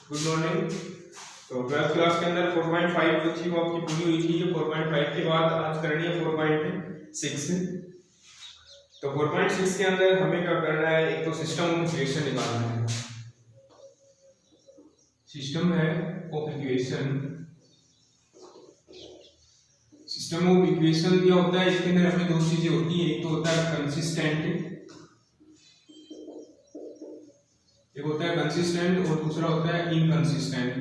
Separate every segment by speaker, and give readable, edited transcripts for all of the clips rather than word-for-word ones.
Speaker 1: Good morning. तो 12th class के अंदर 4.5 जो थी वो आपकी पूरी हुई थी। 4.5 के बाद आज करनी है 4.6। तो 4.6 के अंदर हमें क्या करना है, एक तो सिस्टम ऑफ इक्वेशन निकालना है। सिस्टम है of equation. System of equation क्या होता है, इसके अंदर हमें दो चीजें होती है, एक तो होता है कंसिस्टेंट, एक होता है कंसिस्टेंट और दूसरा होता है इनकंसिस्टेंट।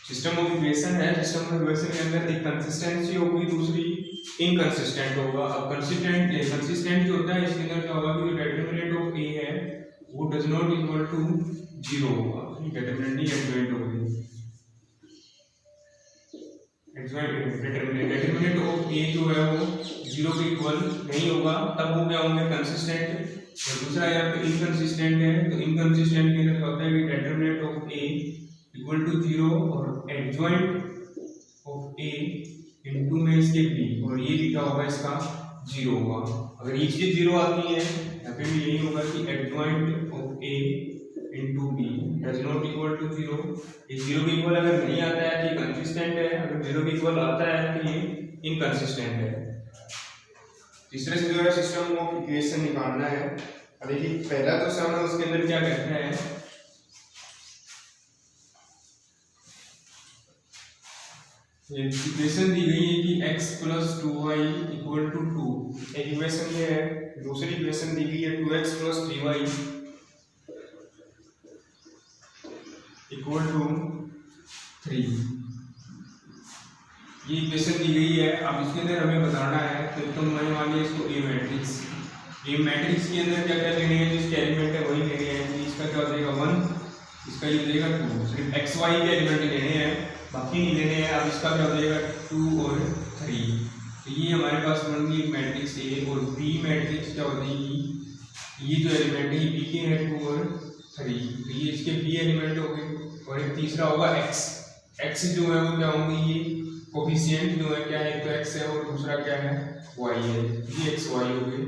Speaker 1: सिस्टम ऑफ इक्वेशन है, सिस्टम ऑफ इक्वेशन के अंदर एक कंसिस्टेंसी होगी, दूसरी इनकंसिस्टेंट होगा। अब कंसिस्टेंट जो होता है इसके अंदर क्या होगा कि जो डिटरमिनेंट ऑफ ए है वो डज नॉट इक्वल टू 0 होगा। डिटरमिनेंट एडजॉइंट होगी। डिटरमिनेंट ऑफ ए जो है वो 0 के इक्वल नहीं होगा, तब वो क्या होंगे, कंसिस्टेंट। और दूसरा यहाँ पे इनकंसिस्टेंट है, तो इनकंसिस्टेंट के अंदर क्या होता है कि determinant of A equal to 0 और एडजॉइंट ऑफ ए इनटू में इसके बी, और ये भी क्या होगा, इसका 0 होगा। अगर ये चीज 0 आती है या फिर यही होगा कि adjoint of A into B does not equal to 0। ये 0 के इक्वल अगर नहीं आता है तो ये कंसिस्टेंट है, अगर 0 के इक्वल आता है तो ये इनकंसिस्टेंट है। इस तरह से जो है सिस्टम ऑफ इक्वेशन निकालना है। अब देखिए पहला तो सम है, उसके अंदर क्या कहते हैं, ये इक्वेशन दी गई है कि x + 2y = 2। एक इक्वेशन ये है। दूसरी इक्वेशन दी गई है 2x + 3y = 3। ये इक्वेशन दी गई है। अब इसके अंदर हमें बताना है, तो मैंने मान लिया इसको ए मैट्रिक्स। ए मैट्रिक्स के अंदर क्या क्या लेने हैं, जिसके एलिमेंट है वही लेने हैं। इसका क्या हो जाएगा 1, इसका ये हो जाएगा 2। सिर्फ x y के एलिमेंट लेने हैं, बाकी नहीं लेने हैं। अब इसका क्या हो जाएगा 2 और 3। तो ये हमारे पास बन गई एक मैट्रिक्स ए। और बी मैट्रिक्स क्या हो जाएगी, ये जो एलिमेंट है ये बी के हैं 2 और 3, तो ये इसके बी एलिमेंट हो गए। और एक तीसरा होगा x जो है वो क्या होंगे, ये कोफिशिएंट जो है क्या है, एक तो x है और दूसरा क्या है y है, ये x y हो गए।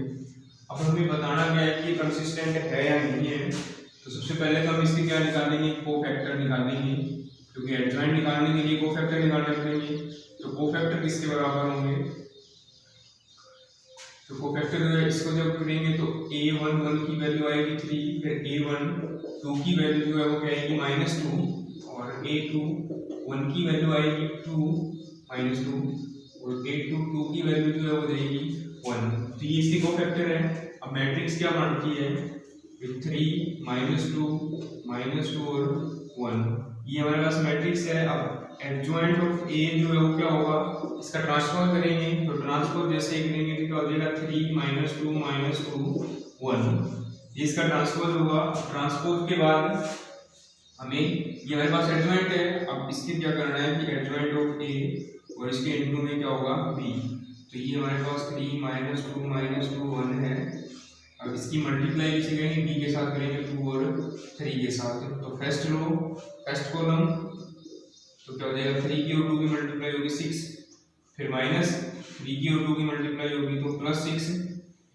Speaker 1: अब हमें बताना क्या है कि कंसिस्टेंट है या नहीं है। तो सबसे पहले तो हम इसके क्या निकालेंगे, कोफैक्टर निकालेंगे, क्योंकि एडजॉइंट निकालने के लिए कोफैक्टर निकालना पड़ेंगे। तो कोफैक्टर किसके बराबर होंगे, तो कोफैक्टर जो है इसको जब करेंगे तो a1 1 की वैल्यू आएगी 3, फिर a1 2 की वैल्यू जो है वो क्या आएगी -2, और a2 1 की वैल्यू आएगी 2 -2, और a2 2 की वैल्यू जो है वो देगी 1। तो ये इसकी कोफैक्टर है। अब मैट्रिक्स क्या मानती है, 3 -2 -2 और 1, ये हमारे पास मैट्रिक्स है। अब एडजॉइंट ऑफ ए जो है वो क्या होगा, इसका ट्रांसफर करेंगे। तो ट्रांसफर जैसे ही करेंगे तो क्या हो जाएगा 3 -2 -2 1, ये इसका ट्रांसफर होगा। ट्रांसपोज के बाद हमें ये हमारे पास एडजॉइंट है। अब इसके क्या करना है कि एडजॉइंट ऑफ ए और इसके इनटू में क्या होगा बी। तो ये हमारे पास 3 -2 1 है। अब इसकी मल्टीप्लाई किसी करेंगे, बी के साथ करेंगे 2 और 3 के साथ। तो फर्स्ट रो फर्स्ट कॉलम तो क्या हो जाएगा, 3 की और 2 की मल्टीप्लाई होगी 6, फिर -3 की और 2 की मल्टीप्लाई होगी तो +6।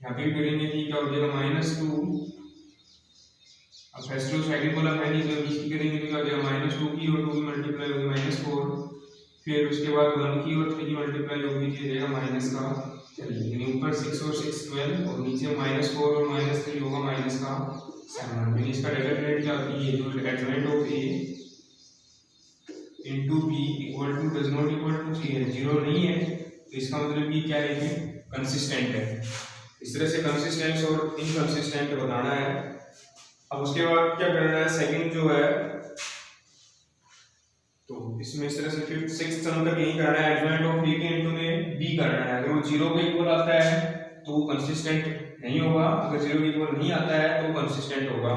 Speaker 1: यहाँ पे करेंगे तो क्या हो जाएगा -2। अब फर्स्ट रो सेकंड कॉलम है नहीं, तो इसकी करेंगे तो क्या हो जाएगा -2 की और 2 की मल्टीप्लाई होगी -4, फिर उसके बाद 1 की और 3 की मल्टीप्लाई होगी तो ये जाएगा -3, यानी ऊपर 6 और 6 12, और नीचे -4 और -3 होगा -7। यानी इसका डिटरमिनेंट क्या होती है, जो adjoint of A into B equal to does not equal to 0 नहीं है। तो इसका मतलब ये क्या है कि कंसिस्टेंट है। इस तरह से कंसिस्टेंट और इनकंसिस्टेंट बताना है। अब उसके बाद क्या करना है, सेकंड जो है, तो इसमें इस तरह से फिफ्थ सिक्स्थ सम तक यही करना है। एडजॉइंट ऑफ ए के इनटू में बी करना है। अगर वो 0 के इक्वल आता है तो वो कंसिस्टेंट नहीं होगा, अगर 0 के इक्वल नहीं आता है तो कंसिस्टेंट होगा।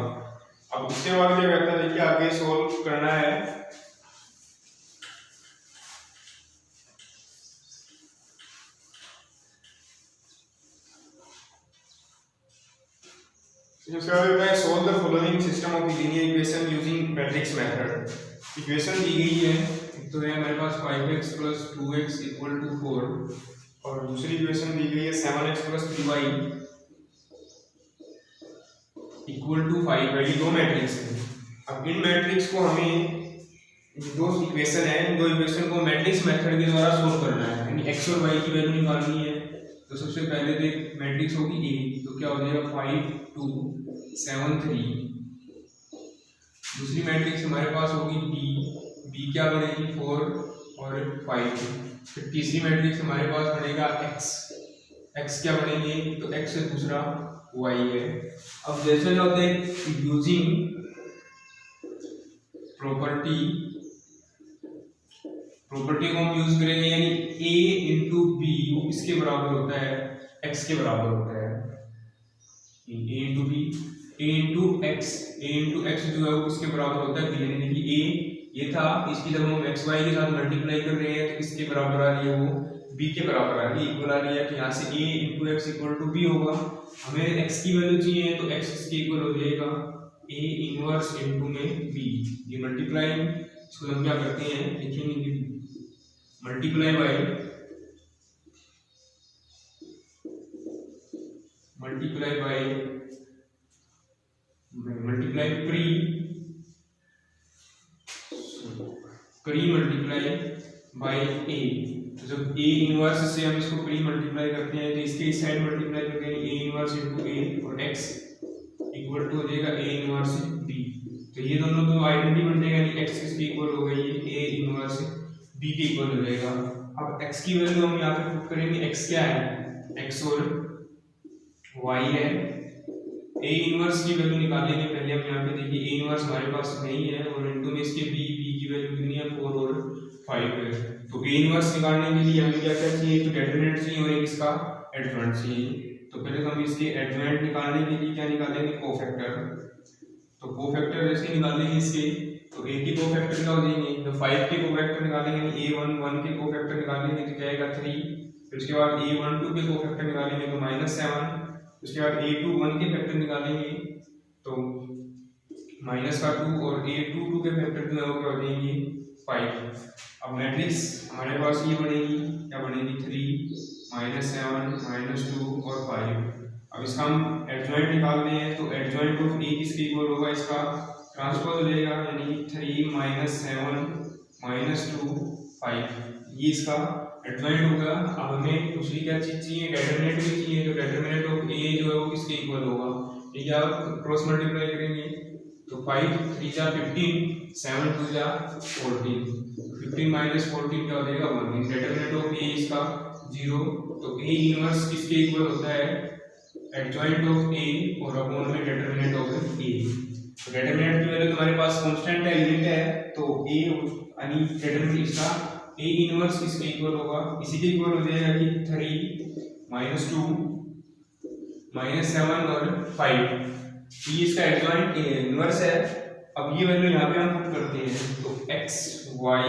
Speaker 1: अब उसके बाद क्या करता है, देखिए आगे सॉल्व करना है। solve the following system of linear equation using matrix method। Equation दी गई है, एक तो है हमारे पास 5x + 2x = 4, और दूसरी इक्वेशन दी गई है 7x + 3y इक्वल टू 5 है। ये दो मैट्रिक्स है। अब इन मैट्रिक्स को हमें दो इक्वेशन है, इन दो इक्वेशन को मैट्रिक्स मेथड के द्वारा सोल्व करना है, यानी x और y की वैल्यू निकालनी है। तो सबसे पहले तो एक मैट्रिक्स होगी A, तो क्या हो जाएगा 5 2 7 3। दूसरी मैट्रिक्स हमारे पास होगी B क्या बनेगी 4 और 5। फिर तीसरी मैट्रिक्स हमारे पास बनेगा x क्या बनेंगे, तो x से दूसरा y है। अब जैसे होते हैं यूजिंग प्रॉपर्टी को हम यूज करेंगे, यानी a इंटू बी इसके बराबर होता है x के बराबर होता है। a into B, a into X जो है वो किसके बराबर होता है b, यानी कि a ये था, इसकी जब हम x y के साथ मल्टीप्लाई कर रहे हैं तो किसके बराबर आ रही है, वो b के बराबर आ रही है, इक्वल आ रही है। तो यहाँ से a into X equal to b होगा। हमें x की वैल्यू चाहिए तो x इसके इक्वल हो जाएगा a इनवर्स इंटू में b। ये मल्टीप्लाई, इसको हम क्या करते हैं लिखेंगे कि multiply by 3 multiply by a। तो जब a इनवर्स से हम इसको प्री मल्टीप्लाई करते हैं तो इसके इस साइड मल्टीप्लाई करते हैं, a इनवर्स इनटू a और x इक्वल टू हो जाएगा a इनवर्स b। तो ये दोनों तो आइडेंटिटी बन जाएगा, यानी x किसके इक्वल हो गई है, a इनवर्स b के इक्वल हो जाएगा। अब x की वैल्यू हम यहाँ पे पुट करेंगे, x क्या है, x और y है। a इनवर्स की वैल्यू निकालेंगे पहले हम यहाँ पे, देखिए a इनवर्स हमारे पास नहीं है और इनटू में इसके b की वैल्यू कितनी है 4 और 5 है। तो a इनवर्स निकालने के लिए हमें क्या चाहिए, तो डिटरमिनेंट चाहिए और एक इसका एडजॉइंट चाहिए। तो पहले हम इसके एडजॉइंट निकालने के लिए क्या निकालेंगे, कोफैक्टर। तो कोफैक्टर जैसे निकालेंगे इसके, तो a के कोफैक्टर क्या हो जाएंगे, तो 5 के कोफैक्टर निकालेंगे, a1 के कोफैक्टर निकालेंगे तो क्या आएगा 3। फिर उसके बाद a12 के कोफैक्टर निकालेंगे तो -7। उसके बाद a21 के फैक्टर निकालेंगे तो -2 और a22 के फैक्टर जो है वो क्या हो जाएंगे 5। अब मैट्रिक्स हमारे पास ये बनेगी, क्या बनेगी 3 -7 -2 और 5। अब इसका हम एडजॉइंट निकालते हैं, तो एडजॉइंट ऑफ a किसके इक्वल होगा, इसका ट्रांसपोज हो जाएगा, यानी 3 -7 -2 5, ये इसका एडजॉइंट होगा। अब हमें दूसरी क्या चीज चाहिए, डिटरमिनेंट भी चाहिए। तो डिटरमिनेंट ऑफ a जो है वो किसके इक्वल होगा, ये क्या क्रॉस मल्टीप्लाई करेंगे तो 5 3 जा 15 7 2 जा 14, 15 - 14 क्या हो जाएगा 1। डिटरमिनेंट ऑफ a इसका 0। तो a इनवर्स किसके इक्वल होता है, एडजॉइंट ऑफ a और अपॉन में डिटरमिनेंट ऑफ a। तो डिटरमिनेंट की वैल्यू तुम्हारे पास कांस्टेंट है, यूनिट है, तो a यानी डिटरमिनेंट इसका a इनवर्स किसके इक्वल होगा, इसी के इक्वल हो जाएगा कि 3 -2 -7 और 5। ये इसका एडजॉइंट इनवर्स है। अब ये वैल्यू यहाँ पे हम पुट करते हैं, तो x y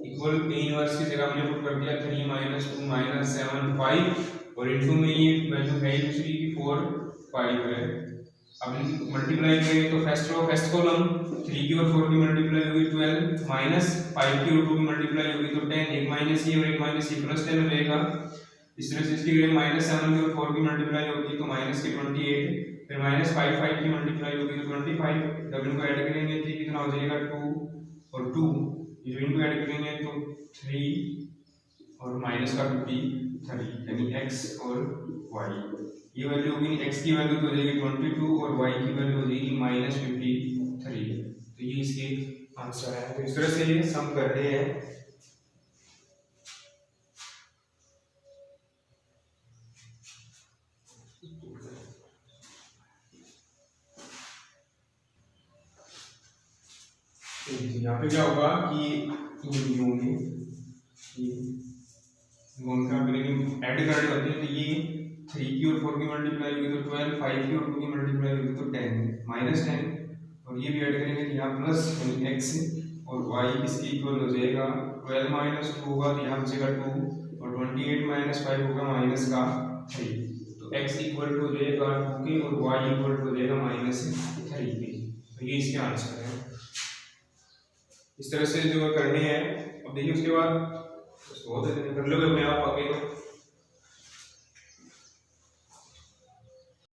Speaker 1: equal a inverse की जगह हमने पुट कर दिया 3 -2 -7 5 और इनटू में ये वैल्यू है दूसरी की 4 5 है। अब इनको मल्टीप्लाई करेंगे तो फर्स्ट कॉलम 3 की और 4 की मल्टीप्लाई होगी 12 माइनस 5 की और 2 की मल्टीप्लाई होगी तो 10, एक माइनस ये और एक माइनस ये प्लस 10 रहेगा। इस तरह से इसकी -7 की और 4 की मल्टीप्लाई होगी तो माइनस की 28, फिर -5 की मल्टीप्लाई होगी तो 25। जब इनको ऐड करेंगे तो कितना हो जाएगा 2 और 2, ये इनको ऐड करेंगे तो 3 और माइनस का 53, यानी x और y। ये वैल्यू होगी, x की वैल्यू तो हो जाएगी 22 और y की वैल्यू हो जाएगी -53। तो ये इसके आंसर है। तो इस तरह से ये सम कर रहे हैं। यहाँ पे क्या होगा कि ये होंगे, ऐड करने होते हैं, तो ये 3 की और 4 की मल्टीप्लाई होगी तो 12, 5 की और 2 की मल्टीप्लाई होगी तो 10 -10 और ये भी ऐड करेंगे तो यहाँ प्लस x और y किसके इक्वल हो जाएगा, 12 - 2 होगा तो यहाँ बचेगा 2 और 28 - 5 होगा -3। तो x इक्वल टू हो जाएगा 2 के और y इक्वल टू हो जाएगा -3 के। तो ये इसके आंसर है। इस तरह से जो करने हैं। अब देखिए उसके बाद कर लोगे अपने आप आगे।